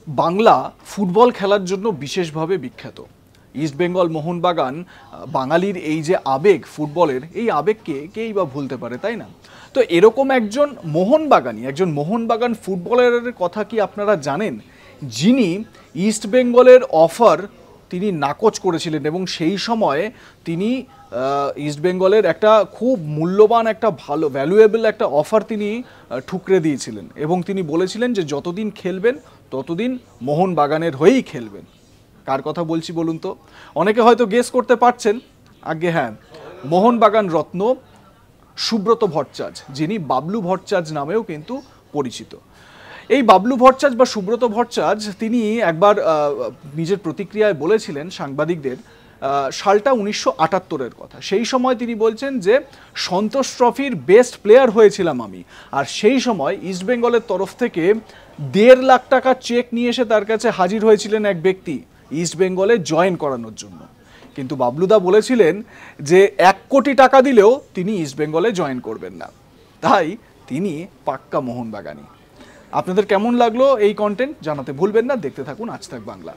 Bangla football খেলার জন্য বিশেষভাবে বিখ্যাত। ইস্টবেঙ্গল মোহনবাগান, বাঙালির এই যে আবেগ ফুটবলের, এই আবেগকে কেই বা ভুলতে পারে, তাই না? তো এরকম একজন মোহনবাগান ফুটবলারের কথা কি আপনারা জানেন, যিনি ইস্টবেঙ্গলের অফার তিনি নাকচ করেছিলেন এবং সেই সময়ে তিনি ইস্টবেঙ্গলের একটা খুব মূল্যবান, একটা ভালো ভ্যালুয়েবল একটা অফার তিনি ঠুকরে দিয়েছিলেন এবং তিনি বলেছিলেন যে যতদিন খেলবেন ততদিন মোহনবাগানের হয়েই খেলবেন। কার কথা বলছি বলুন তো? অনেকে হয়তো গেস করতে পারছেন। আগে হ্যাঁ, মোহনবাগান রত্ন সুব্রত ভট্টাচার্য, যিনি বাবলু ভট্টাচার্য নামেও কিন্তু পরিচিত। এই বাবলু ভট্টাচার্য বা সুব্রত ভট্টাচার্য তিনি একবার নিজের প্রতিক্রিয়ায় বলেছিলেন সাংবাদিকদের, সালটা 1978-এর কথা। সেই সময় তিনি বলছেন যে সন্তোষ ট্রফির বেস্ট প্লেয়ার হয়েছিলাম আমি, আর সেই সময় ইস্টবেঙ্গলের তরফ থেকে 1.5 লাখ টাকা চেক নিয়ে এসে তার কাছে হাজির হয়েছিলেন এক ব্যক্তি ইস্টবেঙ্গলে জয়েন করানোর জন্য। কিন্তু বাবলুদা বলেছিলেন যে 1 কোটি টাকা দিলেও তিনি ইস্টবেঙ্গলে জয়েন করবেন না, তাই তিনি পাক্কা মোহনবাগানি। আপনাদের কেমন লাগলো এই কন্টেন্ট জানাতে ভুলবেন না। দেখতে থাকুন আজ তাক বাংলা।